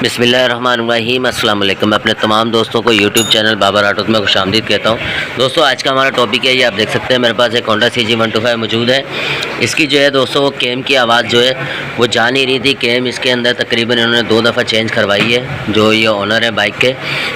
बिस्मिल्लाहिर्रहमानिर्रहीम। अस्सलाम वालेकुम। मैं अपने तमाम दोस्तों को यूट्यूब चैनल बाबर ऑटोज़ में खुशामदीद कहता हूँ। दोस्तों आज का हमारा टॉपिक है, ये आप देख सकते हैं मेरे पास एक होंडा CG125 मौजूद है। इसकी जो है दोस्तों वो केम की आवाज़ जो है वो जा नहीं रही थी। केम इसके अंदर तकरीबन इन्होंने 2 दफ़ा चेंज करवाई है, जो ये ओनर है बाइक के।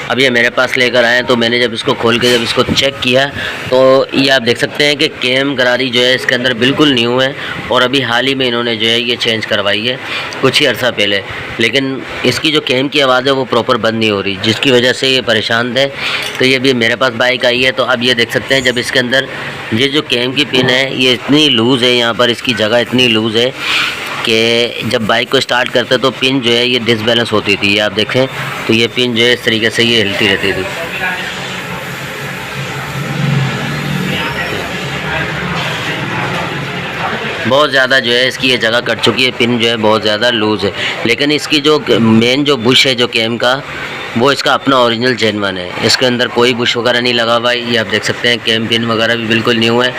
अब ये मेरे पास लेकर आए तो मैंने जब इसको खोल के जब इसको चेक किया तो ये आप देख सकते हैं कि केम गरारी जो है इसके अंदर बिल्कुल न्यू है और अभी हाल ही में इन्होंने जो है ये चेंज करवाई है कुछ ही अर्सा पहले। लेकिन इसकी जो केम की आवाज़ है वो प्रॉपर बंद नहीं हो रही, जिसकी वजह से ये परेशान थे। तो ये भी मेरे पास बाइक आई है। तो अब ये देख सकते हैं जब इसके अंदर ये जो केम की पिन है ये इतनी लूज़ है, यहाँ पर इसकी जगह इतनी लूज़ है कि जब बाइक को स्टार्ट करते तो पिन जो है ये डिसबैलेंस होती थी। ये आप देखें तो ये पिन जो है इस तरीके से ये हिलती रहती थी। बहुत ज़्यादा जो है इसकी ये जगह कट चुकी है, पिन जो है बहुत ज़्यादा लूज़ है। लेकिन इसकी जो मेन जो बुश है जो केम का, वो इसका अपना ओरिजिनल जेन्युइन है। इसके अंदर कोई बुश वगैरह नहीं लगा हुआ। ये आप देख सकते हैं केम पिन वगैरह भी बिल्कुल न्यू है।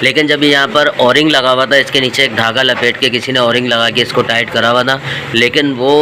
लेकिन जब यहाँ पर ओरिंग लगा हुआ था, इसके नीचे एक धागा लपेट के किसी ने ओरिंग लगा के इसको टाइट करा हुआ था, लेकिन वो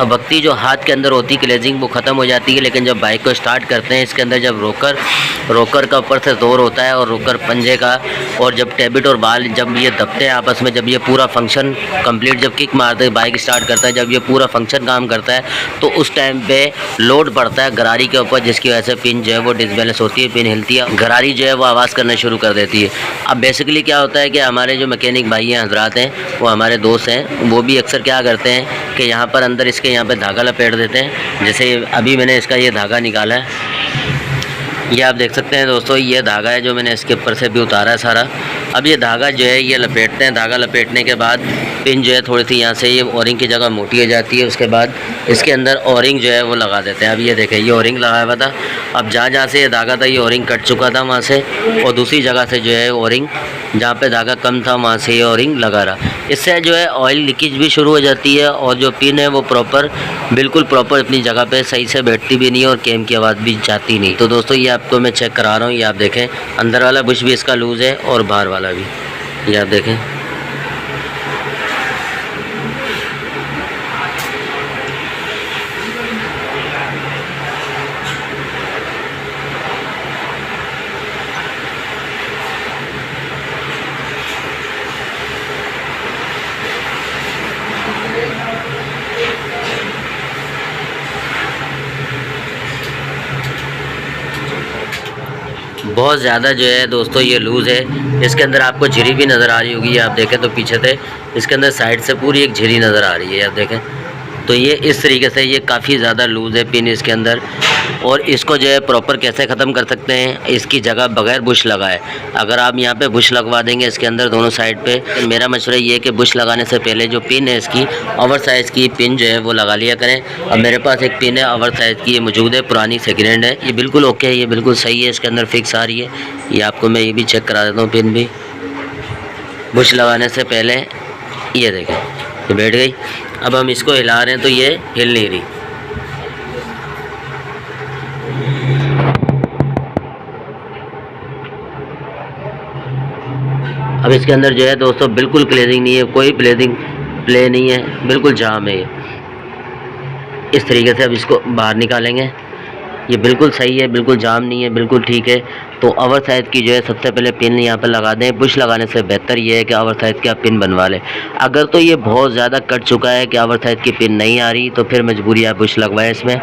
वक्ती जो हाथ के अंदर होती क्लेजिंग वो ख़त्म हो जाती है। लेकिन जब बाइक को स्टार्ट करते हैं इसके अंदर जब रोकर का ऊपर से जोर होता है और रोकर पंजे का, और जब टेबिट और बाल जब ये दबते हैं आपस में, जब ये पूरा फंक्शन कंप्लीट, जब किक मारते हैं बाइक स्टार्ट करता है, जब ये पूरा फंक्शन काम करता है तो उस टाइम पे लोड पड़ता है गरारी के ऊपर, जिसकी वजह से पिन जो है वो डिसबैलेंस होती है, पिन हिलती है, गरारी जो है वो आवाज़ करना शुरू कर देती है। अब बेसिकली क्या होता है कि हमारे जो मैकेनिक भाई हैं, हजरात हैं, वो हमारे दोस्त हैं, वो भी अक्सर क्या करते हैं कि यहाँ पर अंदर इसके यहाँ पे धागा लपेट देते हैं। जैसे अभी मैंने इसका ये धागा निकाला है, ये आप देख सकते हैं दोस्तों, ये धागा है जो मैंने इसके ऊपर से भी उतारा है सारा। अब ये धागा जो है ये लपेटते हैं। धागा लपेटने के बाद पिन जो है थोड़ी सी यहाँ से ये ओरिंग की जगह मोटी हो जाती है। उसके बाद इसके अंदर ओरिंग जो है वो लगा देते हैं। अब ये देखें ये ओरिंग लगाया हुआ था। अब जहाँ से ये धागा था ये ओरिंग कट चुका था वहाँ से, और दूसरी जगह से जो है ओरिंग, जहाँ पे धागा कम था वहाँ से ये ओरिंग लगा रहा। इससे जो है ऑयल लीकेज भी शुरू हो जाती है और जो पिन है वो बिल्कुल प्रॉपर अपनी जगह पे सही से बैठती भी नहीं और केम की आवाज़ भी जाती नहीं। तो दोस्तों ये आपको मैं चेक करा रहा हूँ। ये आप देखें अंदर वाला बुश भी इसका लूज़ है और बाहर वाला भी, ये आप देखें। बहुत ज़्यादा जो है दोस्तों ये लूज़ है। इसके अंदर आपको झिरी भी नज़र आ रही होगी। आप देखें तो पीछे से इसके अंदर साइड से पूरी एक झिरी नज़र आ रही है, आप देखें तो ये इस तरीके से ये काफ़ी ज़्यादा लूज़ है पिन इसके अंदर। और इसको जो है प्रॉपर कैसे ख़त्म कर सकते हैं, इसकी जगह बग़ैर बुश लगाए, अगर आप यहाँ पे बुश लगवा देंगे इसके अंदर दोनों साइड पे, तो मेरा मशवरा ये है कि बुश लगाने से पहले जो पिन है इसकी ओवर साइज़ की पिन जो है वो लगा लिया करें। अब मेरे पास एक पिन है ओवर साइज़ की, ये मौजूद है, पुरानी सेकेंड हैंड है, ये बिल्कुल ओके है, ये बिल्कुल सही है, इसके अंदर फिक्स आ रही है। ये आपको मैं ये भी चेक करा देता हूँ, पिन भी बुश लगाने से पहले ये देखें ये बैठ गई। अब हम इसको हिला रहे हैं तो ये हिल नहीं रही। अब इसके अंदर जो है दोस्तों बिल्कुल क्लेजिंग नहीं है, कोई क्लेजिंग प्ले नहीं है, बिल्कुल जाम है ये। इस तरीके से अब इसको बाहर निकालेंगे, ये बिल्कुल सही है, बिल्कुल जाम नहीं है, बिल्कुल ठीक है। तो ओवर साइज़ की जो है सबसे पहले पिन यहाँ पर लगा दें। बुश लगाने से बेहतर ये है कि ओवर साइज़ की आप पिन बनवा लें। अगर तो ये बहुत ज़्यादा कट चुका है कि ओवर साइज़ की पिन नहीं आ रही तो फिर मजबूरी आप बुश लगवाएं इसमें।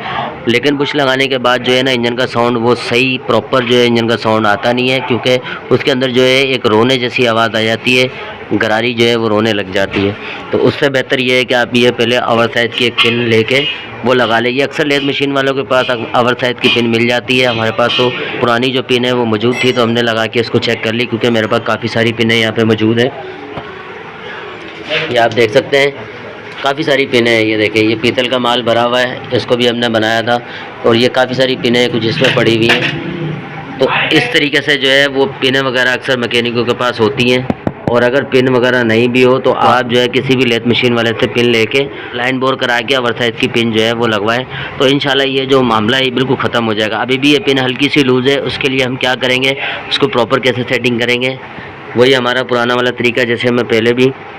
लेकिन बुश लगाने के बाद जो है ना इंजन का साउंड वो सही प्रॉपर जो है इंजन का साउंड आता नहीं है, क्योंकि उसके अंदर जो है एक रोने जैसी आवाज़ आ जाती है, गरारी जो है वो रोने लग जाती है। तो उससे बेहतर ये है कि आप ये पहले ओवर साइज़ की एक पिन लेके वो लगा ले। ये अक्सर लेथ मशीन वालों के पास ओवर साइज़ की पिन मिल जाती है। हमारे पास तो पुरानी जो पिन है वो मौजूद थी तो हमने लगा के इसको चेक कर ली, क्योंकि मेरे पास काफ़ी सारी पिनें यहाँ पे मौजूद है। ये आप देख सकते हैं काफ़ी सारी पिनें हैं। ये देखें ये पीतल का माल भरा हुआ है, इसको भी हमने बनाया था, और ये काफ़ी सारी पिनें कुछ इसमें पड़ी हुई हैं। तो इस तरीके से जो है वो पिनें वगैरह अक्सर मैकेनिकों के पास होती हैं। और अगर पिन वगैरह नहीं भी हो तो आप जो है किसी भी लेथ मशीन वाले से पिन लेके लाइन बोर करा के ओवर साइज़ की पिन जो है वो लगवाएं, तो इंशाल्लाह ये जो मामला है बिल्कुल ख़त्म हो जाएगा। अभी भी ये पिन हल्की सी लूज़ है, उसके लिए हम क्या करेंगे, उसको प्रॉपर कैसे सेटिंग करेंगे, वही हमारा पुराना वाला तरीका जैसे मैं पहले भी